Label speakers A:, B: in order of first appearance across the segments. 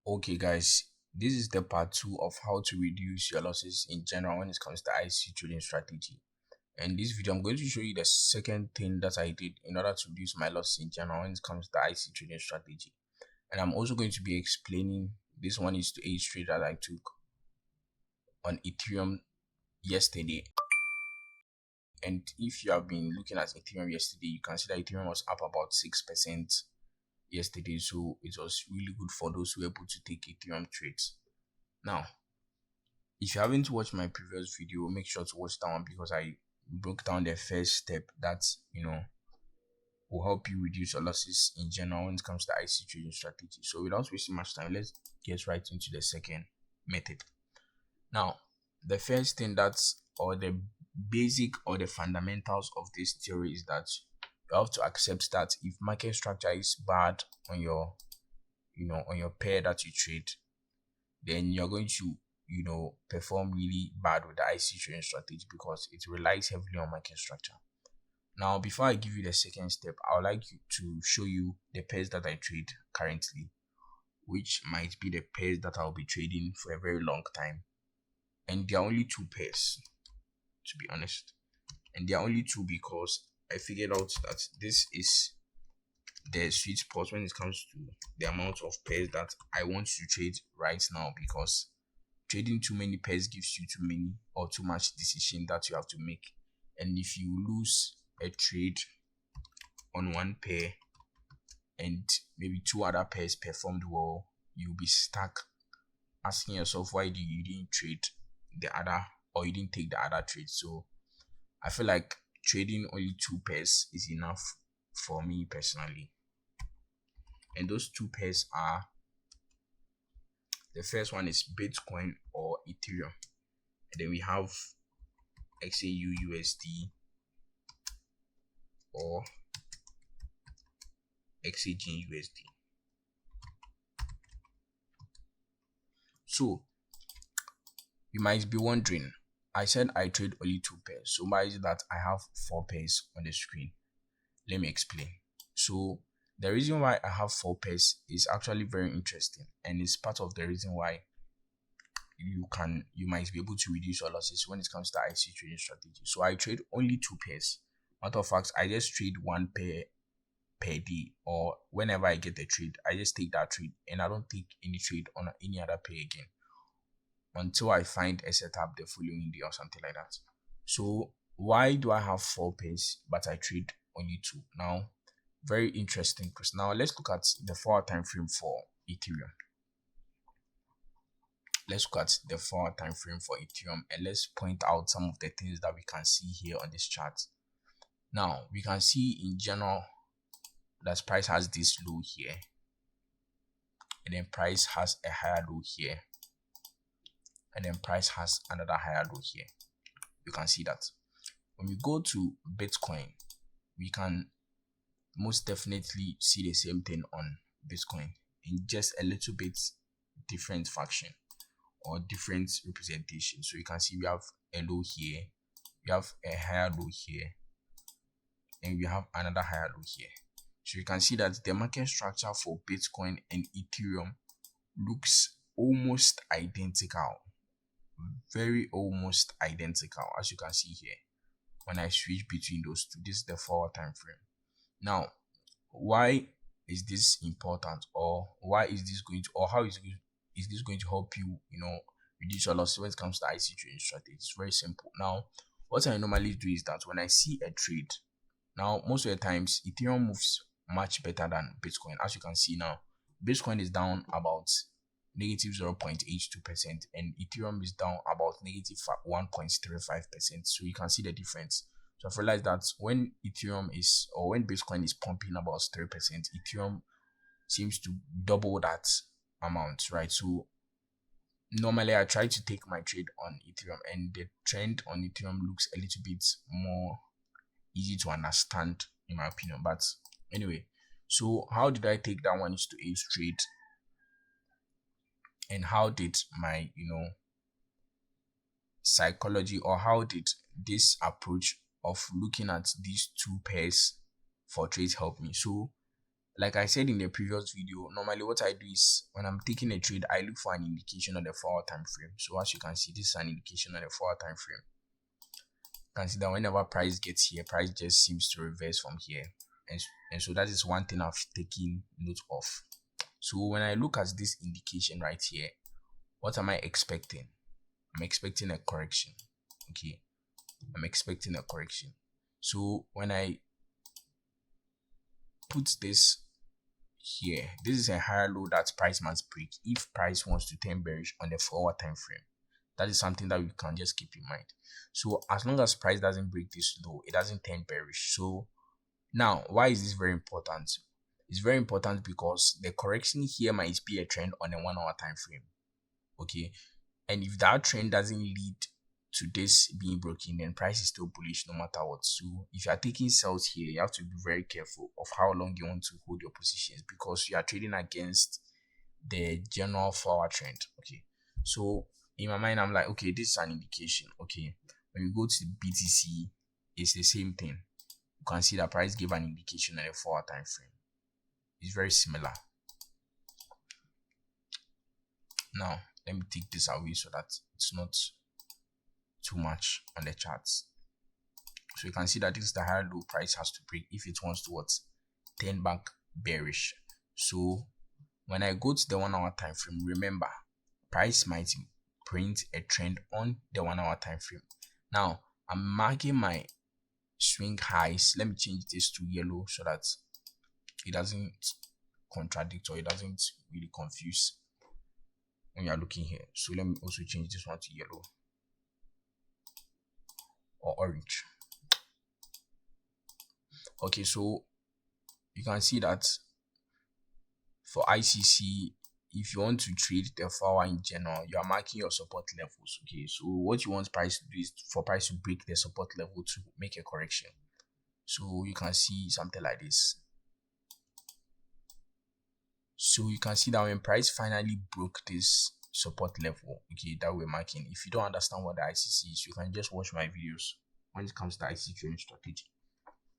A: Okay guys, this is the part 2 of how to reduce your losses in general when it comes to IC trading strategy. And this video I'm going to show you the second thing that I did in order to reduce my loss in general when it comes to IC trading strategy. And I'm also going to be explaining this one is to a trade that I took on Ethereum yesterday. And if you have been looking at Ethereum yesterday, you can see that Ethereum was up about 6% yesterday, so it was really good for those who were able to take Ethereum trades. Now, if you haven't watched my previous video, make sure to watch that one because I broke down the first step that will help you reduce your losses in general when it comes to IC trading strategy. So without wasting much time, let's get right into the second method. Now, the first thing or the basic or the fundamentals of this theory is that you have to accept that if market structure is bad on your on your pair that you trade, then you're going to perform really bad with the IC trading strategy because it relies heavily on market structure. Now, before I give you the second step, I would like you to show you the pairs that I trade currently, which might be the pairs that I'll be trading for a very long time. And there are only two pairs, to be honest. And there are only two because I figured out that this is the sweet spot when it comes to the amount of pairs that I want to trade right now, because trading too many pairs gives you too many or too much decision that you have to make. And if you lose a trade on one pair and maybe two other pairs performed well, you'll be stuck asking yourself why you didn't trade the other, or you didn't take the other trade. So I feel like trading only two pairs is enough for me personally. And those two pairs are, the first one is Bitcoin or Ethereum, and then we have XAU USD or XAG USD. So you might be wondering, I said I trade only two pairs, so why is it that I have four pairs on the screen? Let me explain. So the reason why I have four pairs is actually very interesting, and it's part of the reason why you might be able to reduce your losses when it comes to IC trading strategy. So I trade only two pairs. Matter of fact, I just trade one pair per day, or whenever I get the trade, I just take that trade and I don't take any trade on any other pair again until I find a setup the following day or something like that. So why do I have four pairs but I trade only two? Now, very interesting, because now let's look at the 4-hour time frame for Ethereum. Let's look at the 4-hour time frame for Ethereum and let's point out some of the things that we can see here on this chart. Now, we can see in general that price has this low here, and then price has a higher low here, and then price has another higher low here. You can see that. When we go to Bitcoin, we can most definitely see the same thing on Bitcoin in just a little bit different faction or different representation. So you can see we have a low here, we have a higher low here, and we have another higher low here. So you can see that the market structure for Bitcoin and Ethereum looks almost identical, very almost identical, as you can see here. When I switch between those two, this is the 4-hour time frame. Now, why is this important, or why is this going to, or how is this going to help you, reduce your losses when it comes to IC trading strategy? It's very simple. Now, what I normally do is that when I see a trade, now most of the times Ethereum moves much better than Bitcoin. As you can see now, Bitcoin is down about negative 0.82% and Ethereum is down about negative 1.35%. So you can see the difference. So I've realized that when Ethereum is, or when Bitcoin is pumping about 3%, Ethereum seems to double that amount, right? So normally I try to take my trade on Ethereum, and the trend on Ethereum looks a little bit more easy to understand in my opinion. But anyway, so how did I take that one is to a trade, and how did my psychology, or how did this approach of looking at these two pairs for trades help me? So Like I said in the previous video, normally what I do is when I'm taking a trade, I look for an indication on the 4-hour time frame. So as you can see, this is an indication on the 4-hour time frame. You can see that whenever price gets here, price just seems to reverse from here. And so that is one thing I've taken note of. So when I look at this indication right here, what am I expecting? I'm expecting a correction. Okay, I'm expecting a correction. So when I put this here, this is a higher low that price must break if price wants to turn bearish on the 4-hour time frame. That is something that we can just keep in mind. So as long as price doesn't break this low, it doesn't turn bearish. So now, why is this very important? It's very important because the correction here might be a trend on a 1-hour time frame. Okay, and if that trend doesn't lead to this being broken, then price is still bullish no matter what. So if you are taking sells here, you have to be very careful of how long you want to hold your positions, because you are trading against the general 4-hour trend. Okay, so in my mind, I'm like, okay, this is an indication. Okay, when you go to the BTC, it's the same thing. You can see that price gave an indication on a 4-hour time frame. It's very similar. Now let me take this away so that it's not too much on the charts. So you can see that this is the higher low price has to break if it wants to what, turn back bearish. So when I go to the 1-hour time frame, remember, price might print a trend on the 1-hour time frame. Now I'm marking my swing highs. Let me change this to yellow so that it doesn't contradict or it doesn't really confuse when you are looking here. So let me also change this one to yellow or orange. Okay, so you can see that for ICC, if you want to trade the 4-hour in general, you are marking your support levels. Okay, so what you want price to do is for price to break the support level to make a correction. So you can see something like this. So you can see that when price finally broke this support level, okay, that we're marking. If you don't understand what the ICC is, you can just watch my videos when it comes to ICC trading strategy.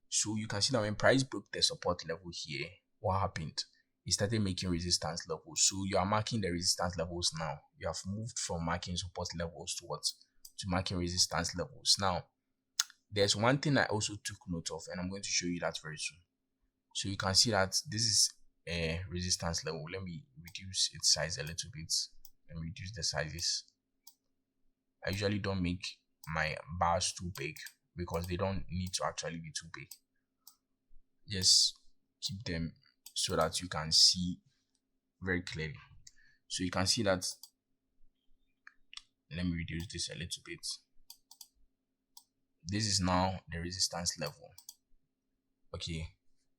A: So you can see that when price broke the support level here, what happened? It started making resistance levels. So you are marking the resistance levels now. You have moved from marking support levels to what? To marking resistance levels. Now, there's one thing I also took note of, and I'm going to show you that very soon. So you can see that this is a resistance level. Let me reduce its size a little bit. Let me reduce the sizes. I usually don't make my bars too big because they don't need to actually be too big. Just keep them so that you can see very clearly. So you can see that, let me reduce this a little bit. This is now the resistance level. Okay,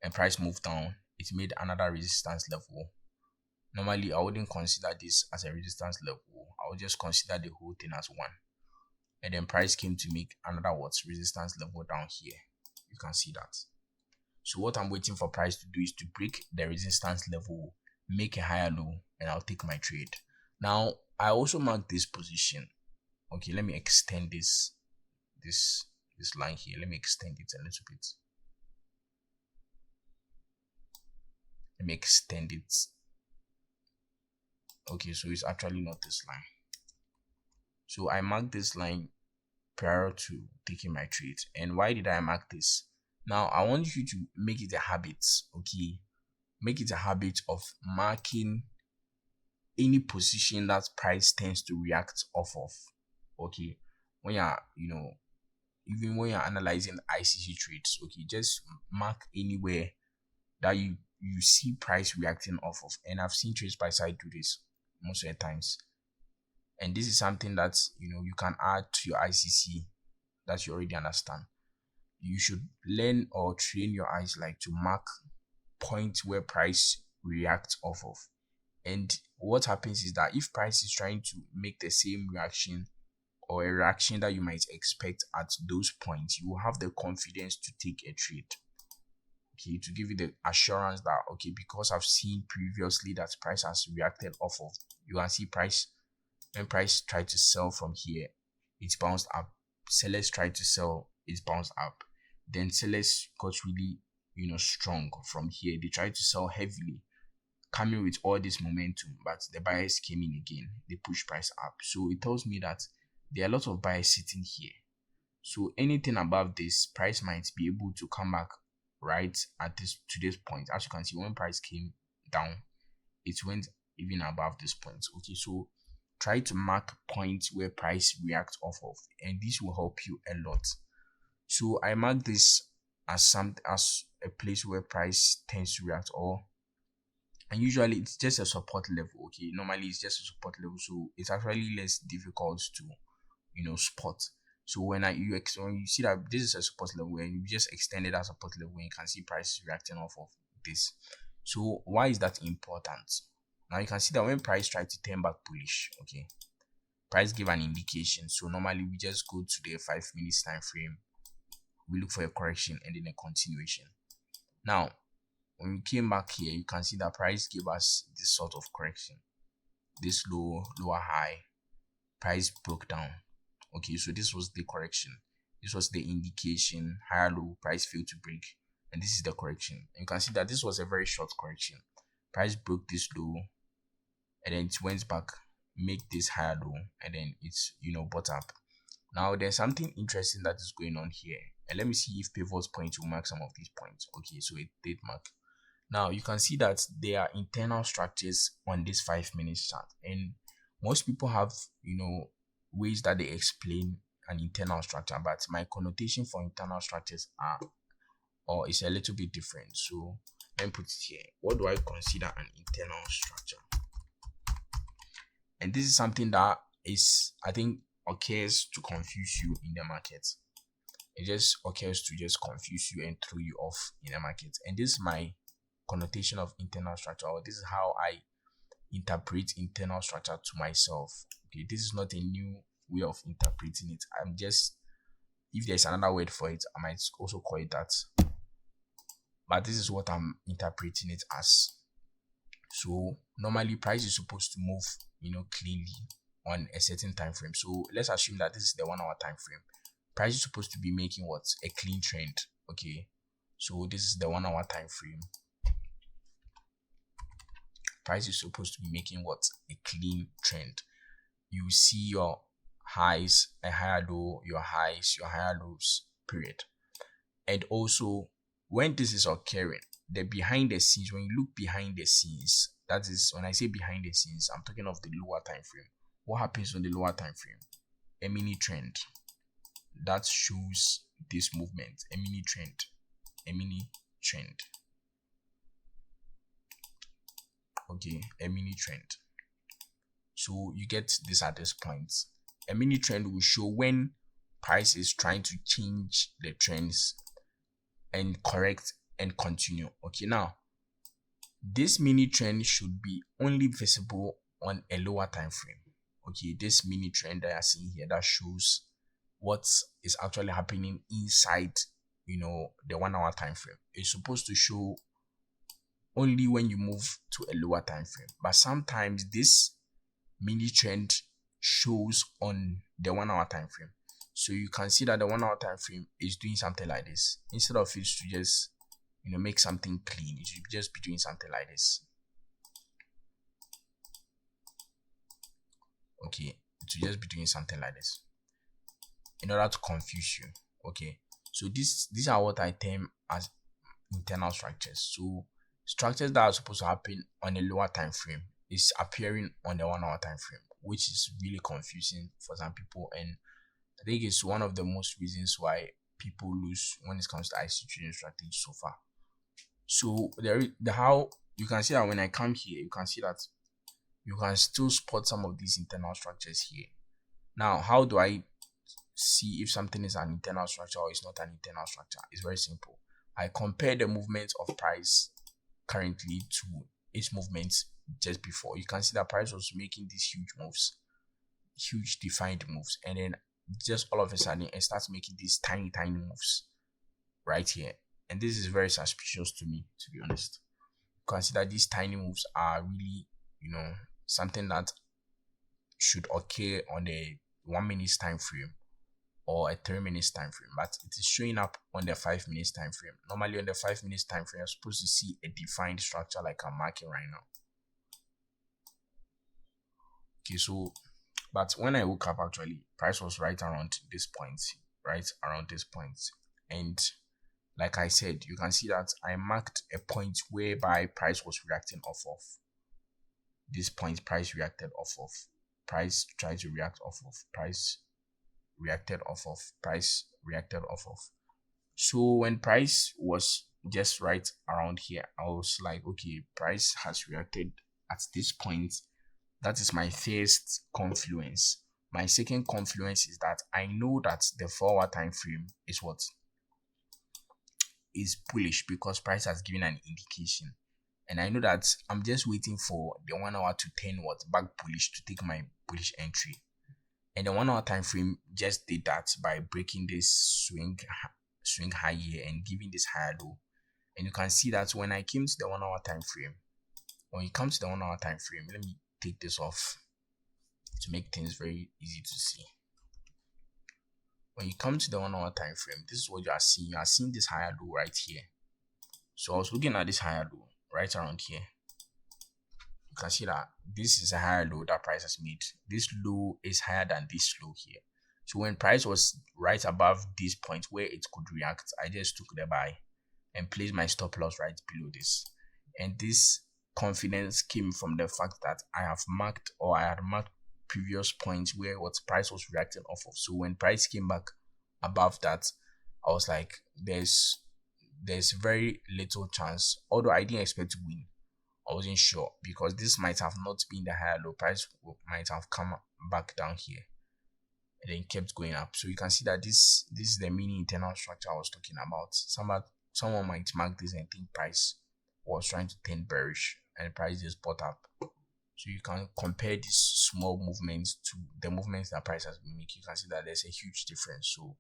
A: and price moved down, it made another resistance level. Normally I wouldn't consider this as a resistance level, I would just consider the whole thing as one. And then price came to make another resistance level down here. You can see that. So what I'm waiting for price to do is to break the resistance level, make a higher low, and I'll take my trade. Now I also mark this position. Okay, let me extend this line here. Let me extend it a little bit. Let me extend it. Okay, so it's actually not this line. So I marked this line prior to taking my trade. And why did I mark this? Now I want you to make it a habit. Okay, make it a habit of marking any position that price tends to react off of. Okay, when you're, even when you're analyzing ICC trades, okay, just mark anywhere that you see price reacting off of. And I've seen trades by side do this most of the times, and this is something that you can add to your ICC that you already understand. You should learn or train your eyes like to mark points where price reacts off of. And what happens is that if price is trying to make the same reaction or a reaction that you might expect at those points, you will have the confidence to take a trade. Okay, to give you the assurance that, okay, because I've seen previously that price has reacted off of, you can see price, when price tried to sell from here, it bounced up. Sellers tried to sell, it bounced up. Then sellers got really, strong from here. They tried to sell heavily, coming with all this momentum, but the buyers came in again. They pushed price up. So it tells me that there are a lot of buyers sitting here. So anything above this price might be able to come back right at this point. As you can see, when price came down, it went even above this point. Okay, so try to mark points where price reacts off of, and this will help you a lot. So I mark this as a place where price tends to react, and usually it's just a support level. Okay, normally it's just a support level, so it's actually less difficult to spot. So when you see that this is a support level and you just extended that support level, and you can see price reacting off of this. So why is that important? Now you can see that when price tries to turn back bullish, okay, price give an indication. So normally we just go to the 5 minutes time frame, we look for a correction and then a continuation. Now when we came back here, you can see that price gave us this sort of correction, this lower high, price broke down. Okay, so this was the correction, this was the indication, higher low, price failed to break, and this is the correction. And you can see that this was a very short correction. Price broke this low and then it went back, make this higher low, and then it's bought up. Now there's something interesting that is going on here, and let me see if pivot point will mark some of these points. Okay, so it did mark. Now you can see that there are internal structures on this 5 minutes chart, and most people have ways that they explain an internal structure, but my connotation for internal structures is a little bit different. So let me put it here. What do I consider an internal structure? And this is something that I think occurs to confuse you in the market. It just occurs to just confuse you and throw you off in the market. And this is my connotation of internal structure, or this is how I interpret internal structure to myself. Okay, this is not a new way of interpreting it. I'm just, if there's another word for it, I might also call it that, but this is what I'm interpreting it as. So normally price is supposed to move cleanly on a certain time frame. So let's assume that this is the 1 hour time frame. Price is supposed to be making what? A clean trend. Okay, so this is the 1 hour time frame. Price is supposed to be making what? A clean trend. You see your highs, a higher low, your highs, your higher lows, period. And also when this is occurring, the behind the scenes, when you look behind the scenes, that is, when I say behind the scenes, I'm talking of the lower time frame. What happens on the lower time frame? A mini trend that shows this movement. A mini trend. Okay, a mini trend. So you get this at this point. A mini trend will show when price is trying to change the trends and correct and continue. Okay, now this mini trend should be only visible on a lower time frame. Okay, this mini trend that I see here that shows what is actually happening inside the 1 hour time frame. It's supposed to show only when you move to a lower time frame, but sometimes this mini trend shows on the 1 hour time frame. So you can see that the 1 hour time frame is doing something like this. Instead of it to just make something clean, it should just be doing something like this. Okay, it should just be doing something like this in order to confuse you. Okay, so these are what I term as internal structures. So structures that are supposed to happen on a lower time frame is appearing on the 1 hour time frame, which is really confusing for some people, and I think it's one of the most reasons why people lose when it comes to ICC trading strategy so far. So how you can see that when I come here, you can see that you can still spot some of these internal structures here. Now, how do I see if something is an internal structure or it's not an internal structure? It's very simple. I compare the movement of price currently to its movements just before. You can see that price was making these huge moves, huge defined moves, and then just all of a sudden it starts making these tiny moves right here. And this is very suspicious to me, to be honest. Consider these tiny moves are really something that should occur on a 1 minute time frame or a 3 minutes time frame, but it is showing up on the 5 minutes time frame. Normally on the 5 minutes time frame, you're supposed to see a defined structure like I'm marking right now. Okay, so but when I woke up, actually price was right around this point, and like I said, you can see that I marked a point whereby price was reacting off of this point. Price reacted off of, price tried to react off of, price reacted off of, price reacted off of. So when price was just right around here, I was like, okay, price has reacted at this point. That is my first confluence. My second confluence is that I know that the 4-hour time frame is what is bullish because price has given an indication, and I know that I'm just waiting for the 1 hour to turn what back bullish to take my bullish entry. And the 1 hour time frame just did that by breaking this swing high here and giving this higher low. And you can see that when I came to the 1 hour time frame, when you come to the 1 hour time frame, let me take this off to make things very easy to see. When you come to the 1 hour time frame, this is what you are seeing. You are seeing this higher low right here. So I was looking at this higher low right around here. You can see that this is a higher low that price has made. This low is higher than this low here. So when price was right above this point where it could react, I just took the buy and placed my stop loss right below this. And this confidence came from the fact that I had marked previous points where what price was reacting off of. So when price came back above that, I was like, there's very little chance, although I didn't expect to win. I wasn't sure because this might have not been the higher low. Price might have come back down here and then kept going up. So you can see that this is the mini internal structure I was talking about. Someone might mark this and think price was trying to turn bearish and price just bought up. So you can compare these small movements to the movements that price has been making. You can see that there's a huge difference. So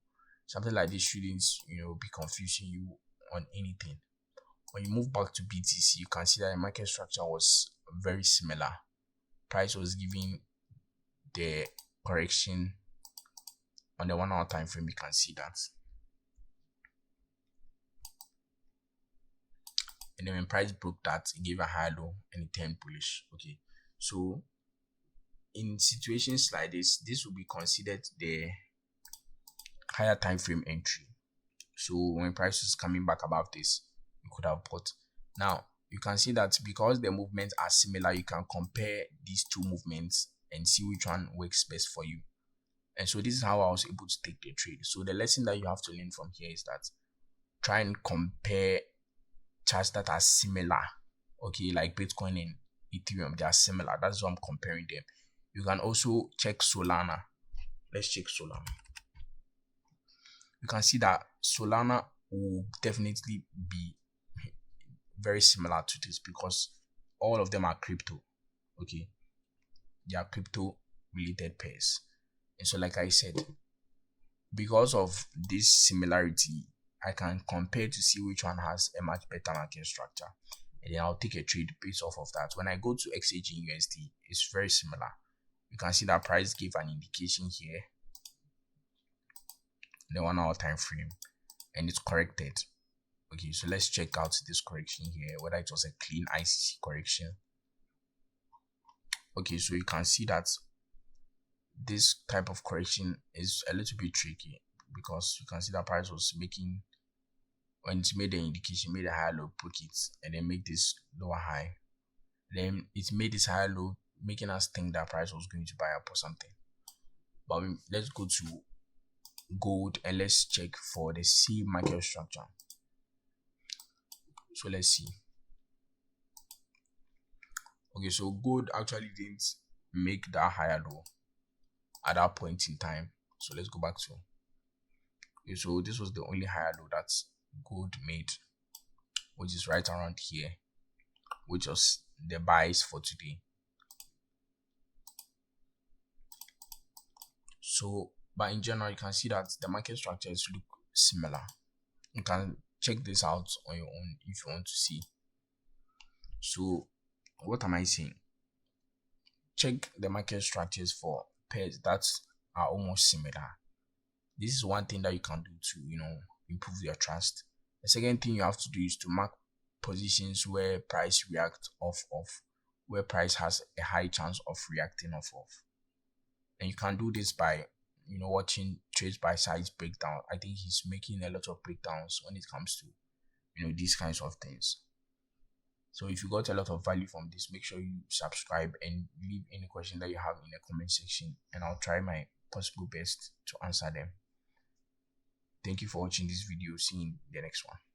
A: something like this shouldn't, be confusing you on anything. When you move back to BTC, you can see that the market structure was very similar. Price was giving the correction on the 1 hour time frame. You can see that. And then when price broke that, it gave a high low and it turned bullish. Okay, so in situations like this will be considered the higher time frame entry. So when price is coming back above this, you could have bought. Now you can see that because the movements are similar, you can compare these two movements and see which one works best for you. And so this is how I was able to take the trade. So the lesson that you have to learn from here is that try and compare charts that are similar. Okay, like Bitcoin and Ethereum, they are similar. That's why I'm comparing them. You can also check Solana. Let's check Solana. You can see that Solana will definitely be very similar to this because all of them are crypto. Okay, they are crypto related pairs. And so like I said, because of this similarity, I can compare to see which one has a much better market structure, and then I'll take a trade based off of that. When I go to XAG USD, it's very similar. You can see that price gave an indication here, the 1 hour time frame, and it's corrected. Okay, so let's check out this correction here, whether it was a clean ICC correction. Okay, so you can see that this type of correction is a little bit tricky because you can see that price was making, when it made the indication, made a higher low, broke it, and then make this lower high. Then it made this higher low, making us think that price was going to buy up or something. But let's go to gold and let's check for the C market structure. So let's see. Okay, so gold actually didn't make that higher low at that point in time. So let's go back to, okay, so this was the only higher low that gold made, which is right around here, which was the buys for today. So but in general, you can see that the market structures look similar. You can check this out on your own if you want to see. So what am I saying? Check the market structures for pairs that are almost similar. This is one thing that you can do to, improve your trust. The second thing you have to do is to mark positions where price react off of, where price has a high chance of reacting off of. And you can do this by, watching trades by size breakdown. I think he's making a lot of breakdowns when it comes to, these kinds of things. So if you got a lot of value from this, make sure you subscribe and leave any question that you have in the comment section, and I'll try my possible best to answer them. Thank you for watching this video. See you in the next one.